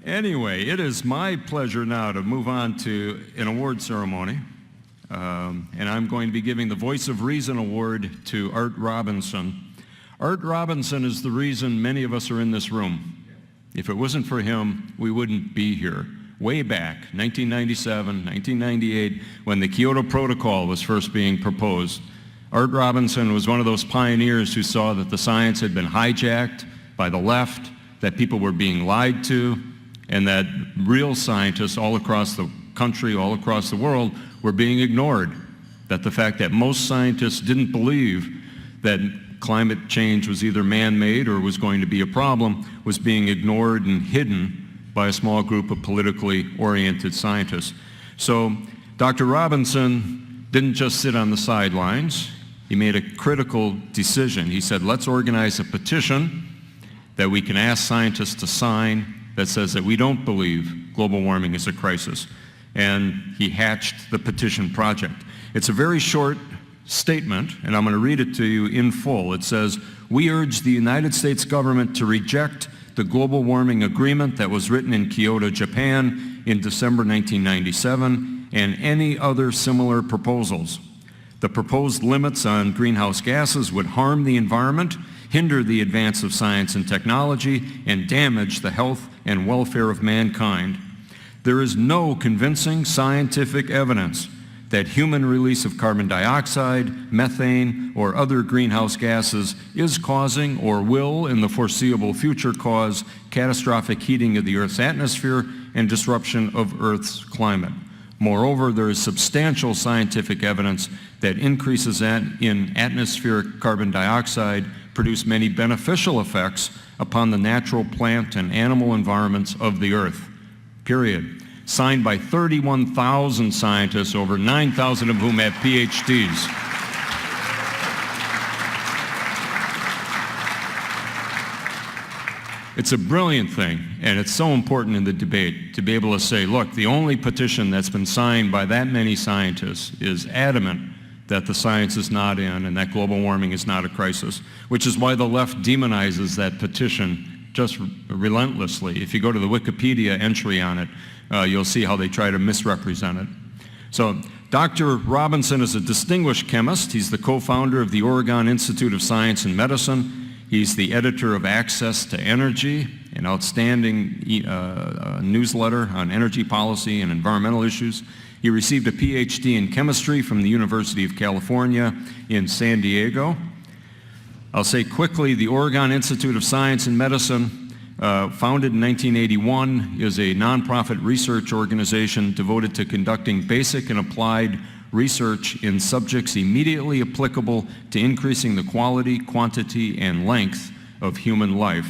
Anyway, it is my pleasure now to move on to an award ceremony. And I'm going to be giving the Voice of Reason Award to Art Robinson. Art Robinson is the reason many of us are in this room. If it wasn't for him, we wouldn't be here. Way back, 1997, 1998, when the Kyoto Protocol was first being proposed, Art Robinson was one of those pioneers who saw that the science had been hijacked by the left, that people were being lied to, and that real scientists all across the country, all across the world, were being ignored. That the fact that most scientists didn't believe that climate change was either man-made or was going to be a problem was being ignored and hidden by a small group of politically oriented scientists. So Dr. Robinson didn't just sit on the sidelines. He made a critical decision. He said, let's organize a petition that we can ask scientists to sign that says that we don't believe global warming is a crisis. And he hatched the petition project. It's a very short statement, and I'm going to read it to you in full. It says, we urge the United States government to reject the global warming agreement that was written in Kyoto, Japan in December 1997, and any other similar proposals. The proposed limits on greenhouse gases would harm the environment, hinder the advance of science and technology, and damage the health and welfare of mankind. There is no convincing scientific evidence that human release of carbon dioxide, methane, or other greenhouse gases is causing or will in the foreseeable future cause catastrophic heating of the Earth's atmosphere and disruption of Earth's climate. Moreover, there is substantial scientific evidence that increases in atmospheric carbon dioxide produce many beneficial effects upon the natural plant and animal environments of the Earth. Period. Signed by 31,000 scientists, over 9,000 of whom have PhDs. It's a brilliant thing, and it's so important in the debate to be able to say, look, the only petition that's been signed by that many scientists is adamant that the science is not in and that global warming is not a crisis, which is why the left demonizes that petition just relentlessly. If you go to the Wikipedia entry on it, you'll see how they try to misrepresent it. So Dr. Robinson is a distinguished chemist. He's the co-founder of the Oregon Institute of Science and Medicine. He's the editor of Access to Energy, an outstanding newsletter on energy policy and environmental issues. He received a PhD in chemistry from the University of California in San Diego. I'll say quickly, the Oregon Institute of Science and Medicine, founded in 1981, is a nonprofit research organization devoted to conducting basic and applied research in subjects immediately applicable to increasing the quality, quantity, and length of human life.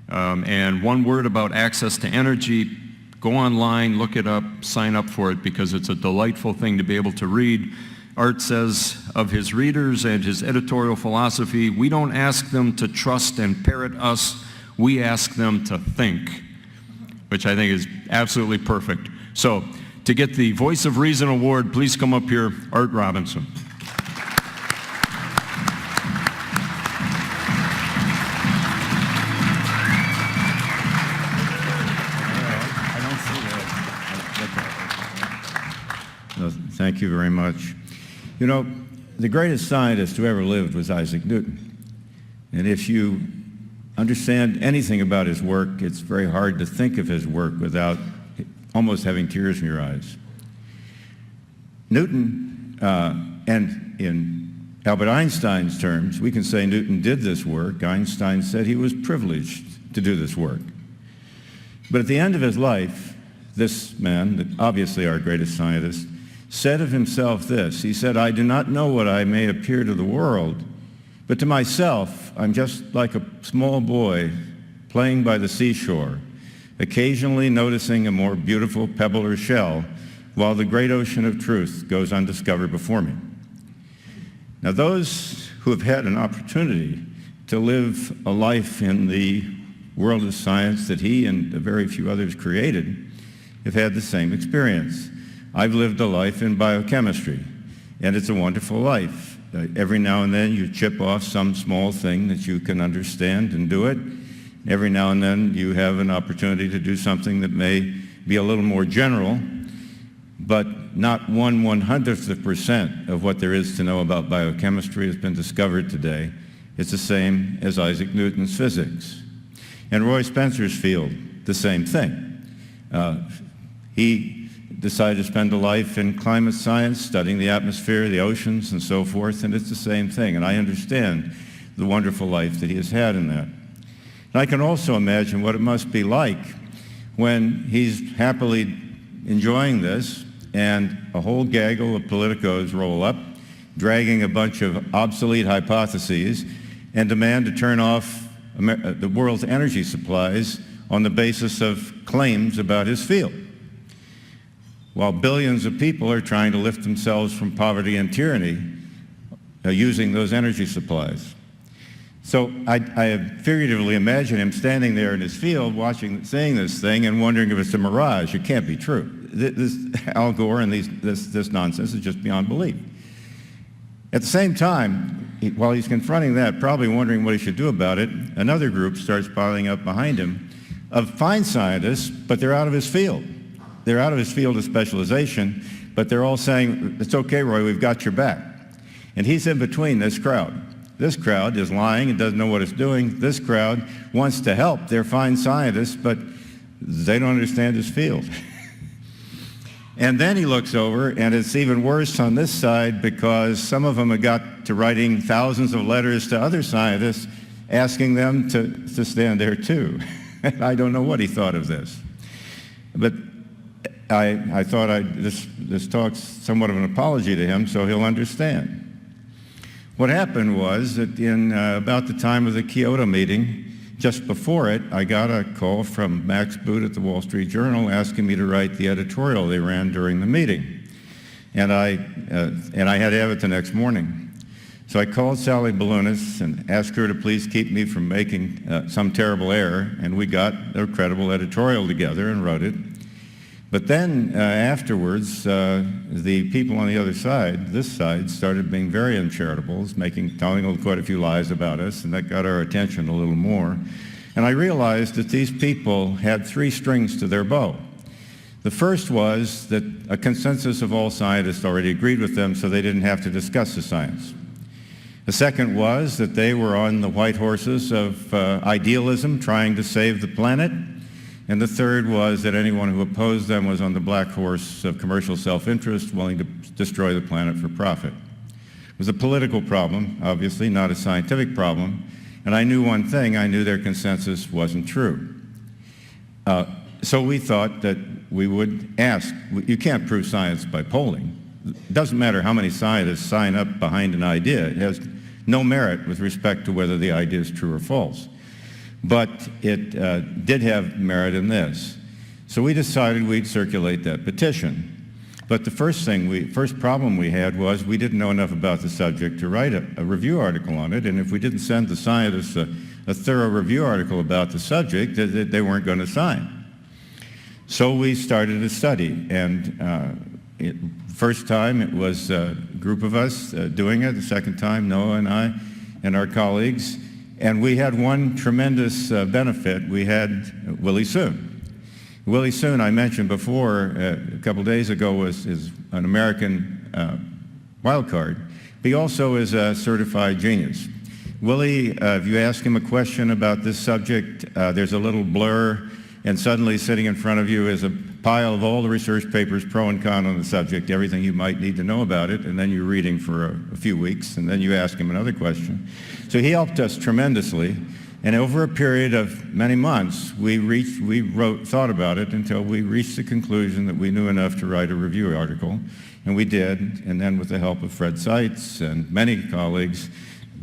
And one word about access to energy, go online, look it up, sign up for it, because it's a delightful thing to be able to read. Art says of his readers and his editorial philosophy, we don't ask them to trust and parrot us, we ask them to think, which I think is absolutely perfect. So, to get the Voice of Reason Award, please come up here, Art Robinson. Thank you very much. You know, the greatest scientist who ever lived was Isaac Newton. And if you understand anything about his work, it's very hard to think of his work without almost having tears in your eyes. Newton, and in Albert Einstein's terms, we can say Newton did this work. Einstein said he was privileged to do this work. But at the end of his life, this man, obviously our greatest scientist, said of himself this. He said, I do not know what I may appear to the world, but to myself, I'm just like a small boy playing by the seashore, occasionally noticing a more beautiful pebble or shell, while the great ocean of truth goes undiscovered before me. Now, those who have had an opportunity to live a life in the world of science that he and a very few others created have had the same experience. I've lived a life in biochemistry, and it's a wonderful life. Every now and then you chip off some small thing that you can understand and do it, Every now and then you have an opportunity to do something that may be a little more general, but not 1/100th% of what there is to know about biochemistry has been discovered today. It's the same as Isaac Newton's physics. And Roy Spencer's field, the same thing. He decided to spend a life in climate science, studying the atmosphere, the oceans, and so forth, and it's the same thing. And I understand the wonderful life that he has had in that. And I can also imagine what it must be like when he's happily enjoying this and a whole gaggle of politicos roll up, dragging a bunch of obsolete hypotheses and demand to turn off the world's energy supplies on the basis of claims about his field, while billions of people are trying to lift themselves from poverty and tyranny using those energy supplies. So I figuratively imagine him standing there in his field seeing this thing and wondering if it's a mirage. It can't be true. This Al Gore and this nonsense is just beyond belief. At the same time, while he's confronting that, probably wondering what he should do about it, another group starts piling up behind him of fine scientists, but they're out of his field. They're out of his field of specialization, but they're all saying, it's okay, Roy, we've got your back. And he's in between this crowd. This crowd is lying and doesn't know what it's doing. This crowd wants to help. They're fine scientists, but they don't understand his field. And then he looks over, and it's even worse on this side because some of them have got to writing thousands of letters to other scientists asking them to stand there too. I don't know what he thought of this. But I thought this talk's somewhat of an apology to him so he'll understand. What happened was that in about the time of the Kyoto meeting, just before it, I got a call from Max Boot at the Wall Street Journal asking me to write the editorial they ran during the meeting. And I had to have it the next morning. So I called Sally Balunis and asked her to please keep me from making some terrible error, and we got a credible editorial together and wrote it. But then afterwards, the people on the other side, this side, started being very uncharitable, telling quite a few lies about us, and that got our attention a little more. And I realized that these people had three strings to their bow. The first was that a consensus of all scientists already agreed with them, so they didn't have to discuss the science. The second was that they were on the white horses of idealism, trying to save the planet. And the third was that anyone who opposed them was on the black horse of commercial self-interest, willing to destroy the planet for profit. It was a political problem, obviously, not a scientific problem. And I knew one thing, I knew their consensus wasn't true. So we thought that we would ask, you can't prove science by polling. It doesn't matter how many scientists sign up behind an idea. It has no merit with respect to whether the idea is true or false. But it did have merit in this. So we decided we'd circulate that petition. But the first problem we had was we didn't know enough about the subject to write a review article on it, and if we didn't send the scientists a thorough review article about the subject, they weren't going to sign. So we started a study, and first time it was a group of us doing it, the second time Noah and I and our colleagues. And we had one tremendous benefit. We had Willie Soon. Willie Soon, I mentioned before, a couple days ago, is an American wild card. But he also is a certified genius. Willie, if you ask him a question about this subject, there's a little blur, and suddenly sitting in front of you is a pile of all the research papers, pro and con on the subject, everything you might need to know about it, and then you're reading for a few weeks, and then you ask him another question. So he helped us tremendously, and over a period of many months, we thought about it until we reached the conclusion that we knew enough to write a review article, and we did, and then with the help of Fred Seitz and many colleagues,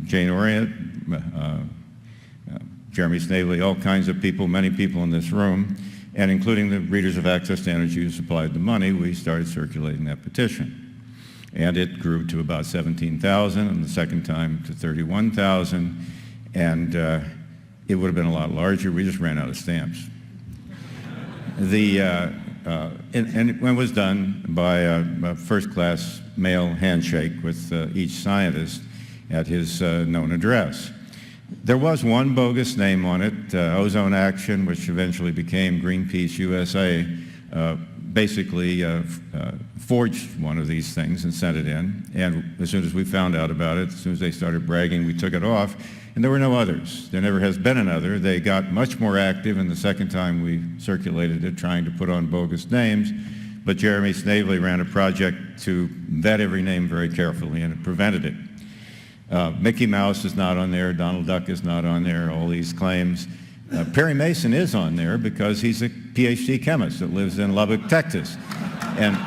Jane Orient, Jeremy Snavely, all kinds of people, many people in this room, and including the Readers of Access to Energy who supplied the money, we started circulating that petition. And it grew to about 17,000, and the second time to 31,000, and it would have been a lot larger. We just ran out of stamps. And it was done by a first-class male handshake with each scientist at his known address. There was one bogus name on it, Ozone Action, which eventually became Greenpeace USA, basically forged one of these things and sent it in. And as soon as we found out about it, as soon as they started bragging, we took it off. And there were no others. There never has been another. They got much more active in the second time we circulated it, trying to put on bogus names. But Jeremy Snavely ran a project to vet every name very carefully, and it prevented it. Mickey Mouse is not on there. Donald Duck is not on there. All these claims. Perry Mason is on there because he's a PhD chemist that lives in Lubbock, Texas. And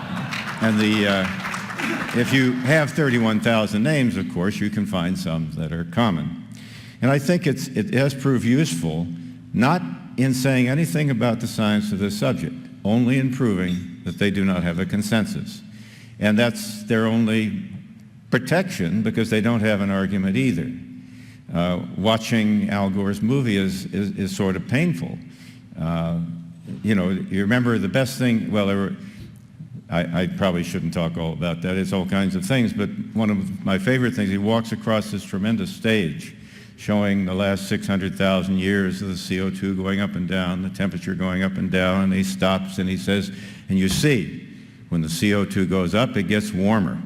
if you have 31,000 names, of course, you can find some that are common. And I think it has proved useful, not in saying anything about the science of this subject, only in proving that they do not have a consensus. And that's their only protection, because they don't have an argument either. Watching Al Gore's movie is sort of painful. You know, you remember the best thing, well, I probably shouldn't talk all about that. It's all kinds of things, but one of my favorite things, he walks across this tremendous stage showing the last 600,000 years of the CO2 going up and down, the temperature going up and down, and he stops and he says, and you see, when the CO2 goes up, it gets warmer.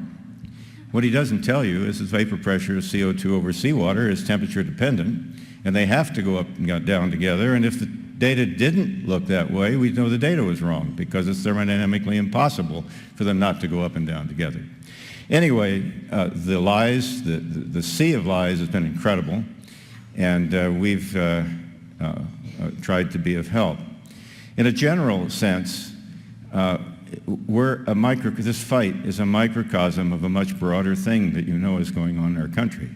What he doesn't tell you is the vapor pressure of CO2 over seawater is temperature dependent, and they have to go up and down together, and if the data didn't look that way, we'd know the data was wrong, because it's thermodynamically impossible for them not to go up and down together. Anyway, the lies, the sea of lies has been incredible, and we've tried to be of help. In a general sense, this fight is a microcosm of a much broader thing that you know is going on in our country.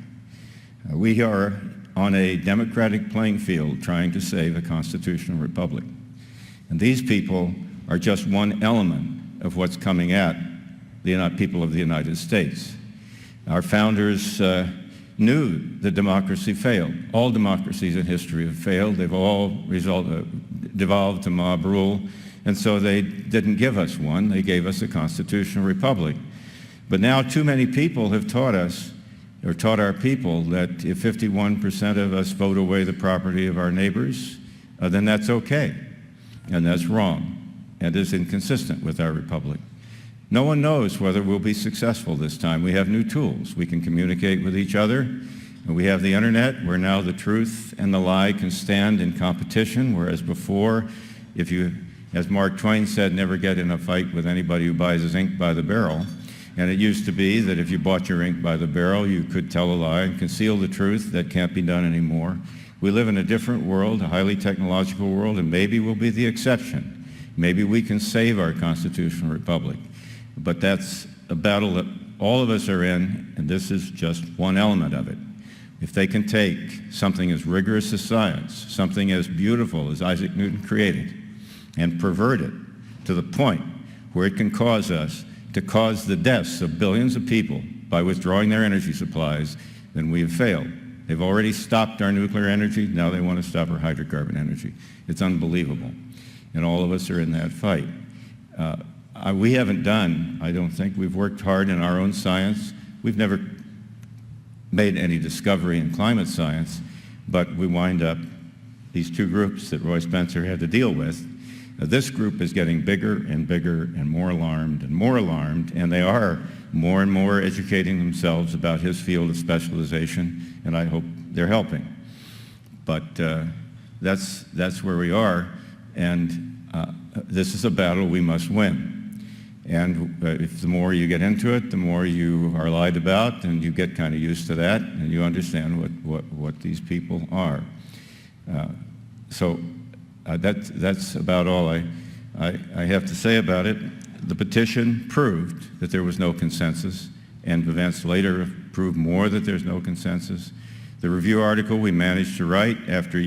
We are on a democratic playing field trying to save a constitutional republic. And these people are just one element of what's coming at the people of the United States. Our founders knew that democracy failed. All democracies in history have failed. They've all devolved to mob rule. And so they didn't give us one. They gave us a constitutional republic. But now too many people have taught us, or taught our people, that if 51% of us vote away the property of our neighbors, then that's okay. And that's wrong, and is inconsistent with our republic. No one knows whether we'll be successful this time. We have new tools. We can communicate with each other. And we have the internet, where now the truth and the lie can stand in competition, whereas before, if you, as Mark Twain said, never get in a fight with anybody who buys his ink by the barrel. And it used to be that if you bought your ink by the barrel, you could tell a lie and conceal the truth. That can't be done anymore. We live in a different world, a highly technological world, and maybe we'll be the exception. Maybe we can save our constitutional republic. But that's a battle that all of us are in, and this is just one element of it. If they can take something as rigorous as science, something as beautiful as Isaac Newton created, and pervert it to the point where it can cause us to cause the deaths of billions of people by withdrawing their energy supplies, then we have failed. They've already stopped our nuclear energy. Now they want to stop our hydrocarbon energy. It's unbelievable. And all of us are in that fight. We haven't done, I don't think, we've worked hard in our own science. We've never made any discovery in climate science, but we wind up, these two groups that Roy Spencer had to deal with, this group is getting bigger and bigger and more alarmed, and they are more and more educating themselves about his field of specialization, and I hope they're helping. But that's where we are, and this is a battle we must win. And if the more you get into it, the more you are lied about, and you get kind of used to that, and you understand what these people are. That's about all I have to say about it. The petition proved that there was no consensus, and events later proved more that there's no consensus. The review article we managed to write after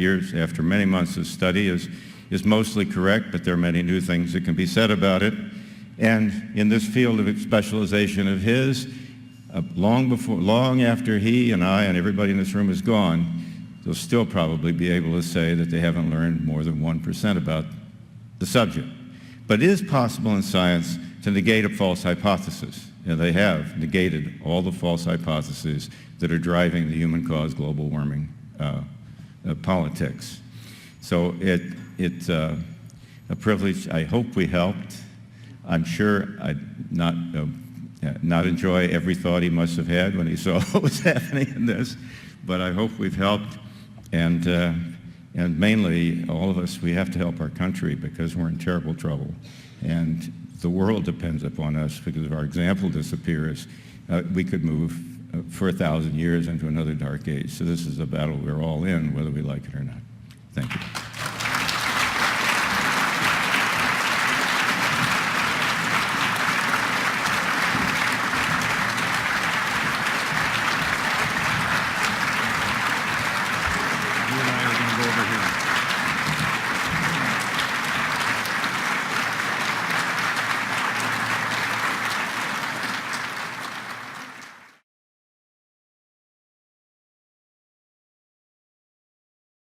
many months of study is mostly correct, but there are many new things that can be said about it. And in this field of specialization of his, long after he and I and everybody in this room is gone, they'll still probably be able to say that they haven't learned more than 1% about the subject. But it is possible in science to negate a false hypothesis, and they have negated all the false hypotheses that are driving the human-caused global warming politics. So it's a privilege. I hope we helped. I'm sure I'd not enjoy every thought he must have had when he saw what was happening in this, but I hope we've helped. And mainly, all of us, we have to help our country because we're in terrible trouble. And the world depends upon us because if our example disappears, we could move for 1,000 years into another dark age. So this is a battle we're all in, whether we like it or not. Thank you.